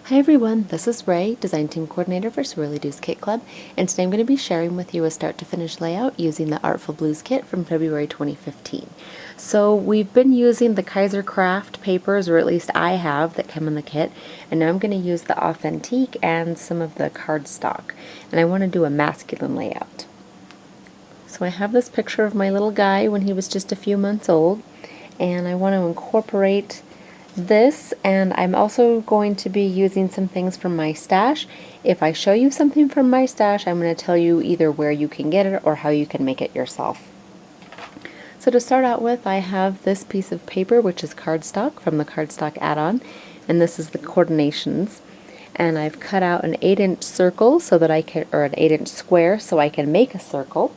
Hi everyone, this is Ray, Design Team Coordinator for Swirlydoos Kit Club, and today I'm going to be sharing with you a start-to-finish layout using the Artful Blues kit from February 2015. So we've been using the Kaiser Craft papers, or at least I have, that come in the kit, and now I'm going to use the Authentique and some of the cardstock, and I want to do a masculine layout. So I have this picture of my little guy when he was just a few months old, and I want to incorporate this, and I'm also going to be using some things from my stash. If I show you something from my stash, I'm going to tell you either where you can get it or how you can make it yourself. So to start out with, I have this piece of paper, which is cardstock from the cardstock add-on, and this is the coordinations. And I've cut out an 8-inch circle so that I can, or an 8-inch square so I can make a circle.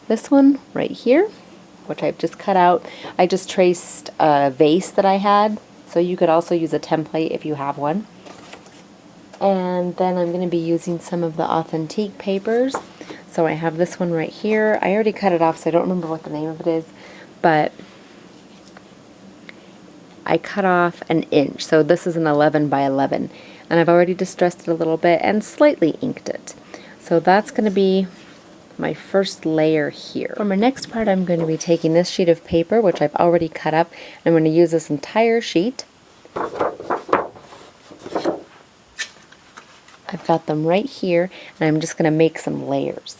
This one right here, which I've just cut out. I just traced a vase that I had, so you could also use a template if you have one. And then I'm going to be using some of the Authentique papers. So I have this one right here. I already cut it off, so I don't remember what the name of it is, but I cut off an inch. So this is an 11 by 11, and I've already distressed it a little bit and slightly inked it. So that's going to be my first layer here. For my next part, I'm going to be taking this sheet of paper, which I've already cut up, and I'm going to use this entire sheet. I've got them right here, and I'm just going to make some layers.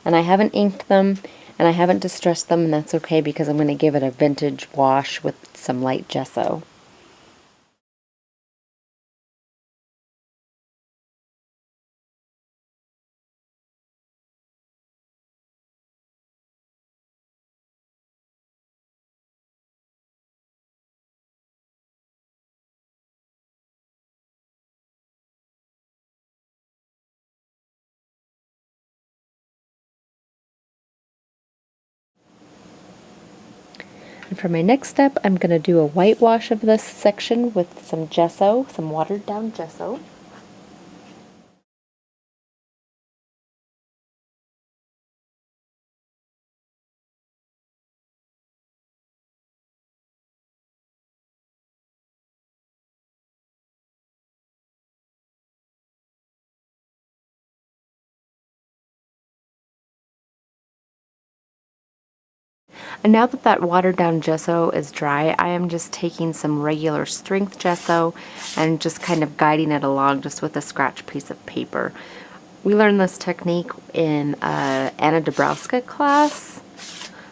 And I haven't inked them, and I haven't distressed them, and that's okay because I'm going to give it a vintage wash with some light gesso. And for my next step, I'm going to do a whitewash of this section with some gesso, some watered down gesso. And now that that watered down gesso is dry, I am just taking some regular strength gesso and just kind of guiding it along just with a scratch piece of paper. We learned this technique in Anna Dabrowska class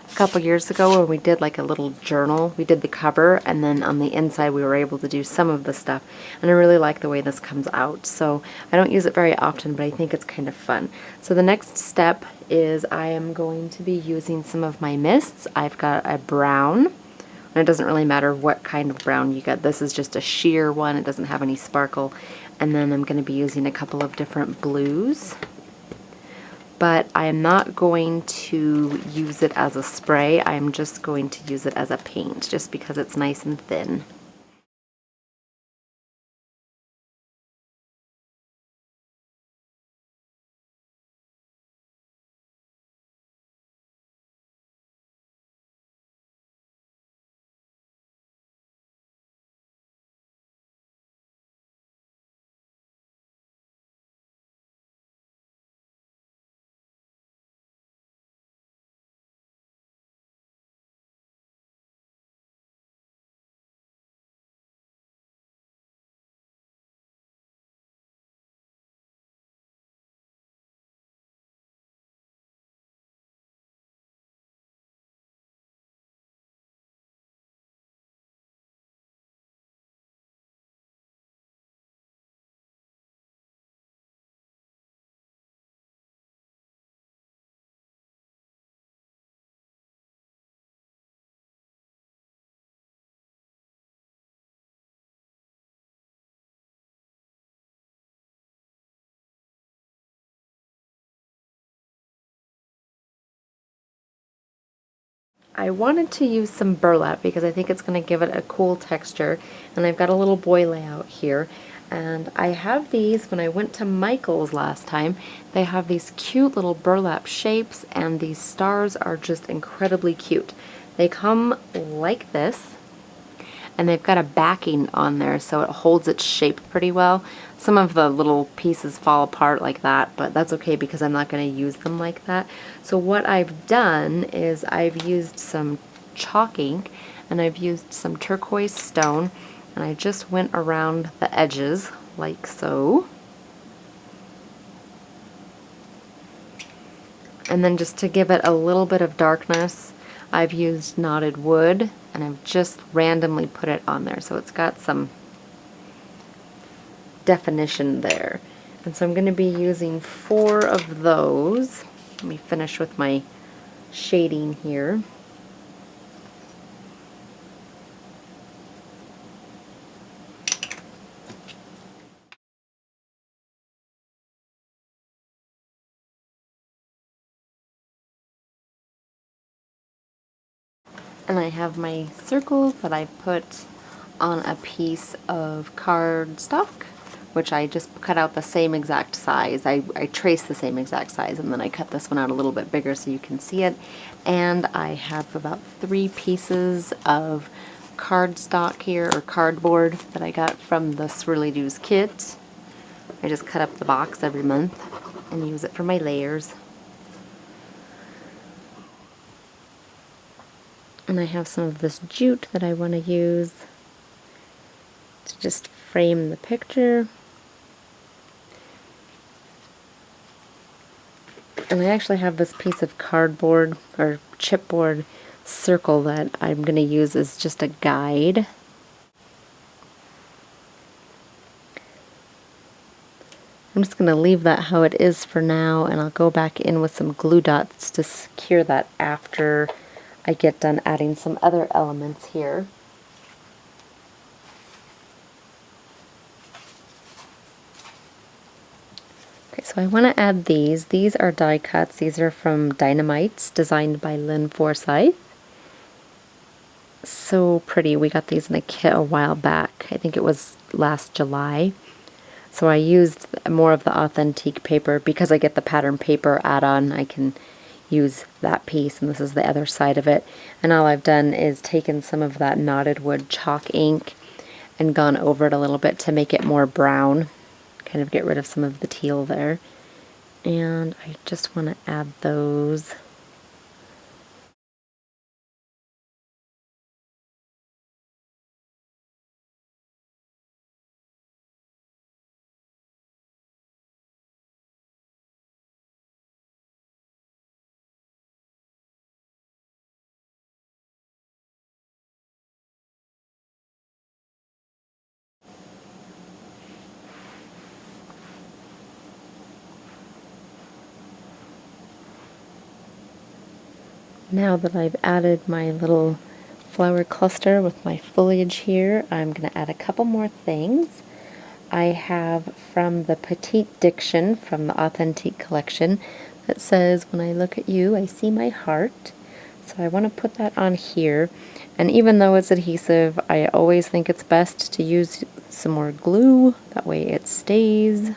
a couple years ago when we did like a little journal. We did the cover, and then on the inside we were able to do some of the stuff, and I really like the way this comes out. So I don't use it very often, but I think it's kind of fun. So the next step is I am going to be using some of my mists. I've got a brown, and it doesn't really matter what kind of brown you get. This is just a sheer one. It doesn't have any sparkle. And then I'm going to be using a couple of different blues. But I am not going to use it as a spray. I'm just going to use it as a paint, just because it's nice and thin. I wanted to use some burlap because I think it's going to give it a cool texture, and I've got a little boy layout here, and I have these when I went to Michael's last time. They have these cute little burlap shapes, and these stars are just incredibly cute. They come like this, and they've got a backing on there so it holds its shape pretty well. Some of the little pieces fall apart like that, but that's okay because I'm not going to use them like that. So what I've done is I've used some chalk ink and I've used some turquoise stone, and I just went around the edges like so. And then just to give it a little bit of darkness, I've used knotted wood and I've just randomly put it on there so it's got some definition there. And so I'm going to be using 4 of those. Let me finish with my shading here. And I have my circles that I put on a piece of cardstock, which I just cut out the same exact size. I traced the same exact size, and then I cut this one out a little bit bigger so you can see it. And I have about 3 pieces of cardstock here, or cardboard, that I got from the Swirlydoos kit. I just cut up the box every month and use it for my layers. And I have some of this jute that I want to use to just frame the picture. And I actually have this piece of cardboard or chipboard circle that I'm going to use as just a guide. I'm just going to leave that how it is for now, and I'll go back in with some glue dots to secure that after I get done adding some other elements here. Okay, so I want to add these. These are die cuts. These are from Dynamites, designed by Lynn Forsyth. So pretty. We got these in a kit a while back. I think it was last July. So I used more of the authentic paper because I get the pattern paper add-on. I can use that piece, and this is the other side of it. And all I've done is taken some of that knotted wood chalk ink and gone over it a little bit to make it more brown, kind of get rid of some of the teal there. And I just want to add those. Now that I've added my little flower cluster with my foliage here, I'm going to add a couple more things. I have from the Petite Diction from the Authentique collection that says, "When I look at you, I see my heart." So I want to put that on here. And even though it's adhesive, I always think it's best to use some more glue. That way it stays.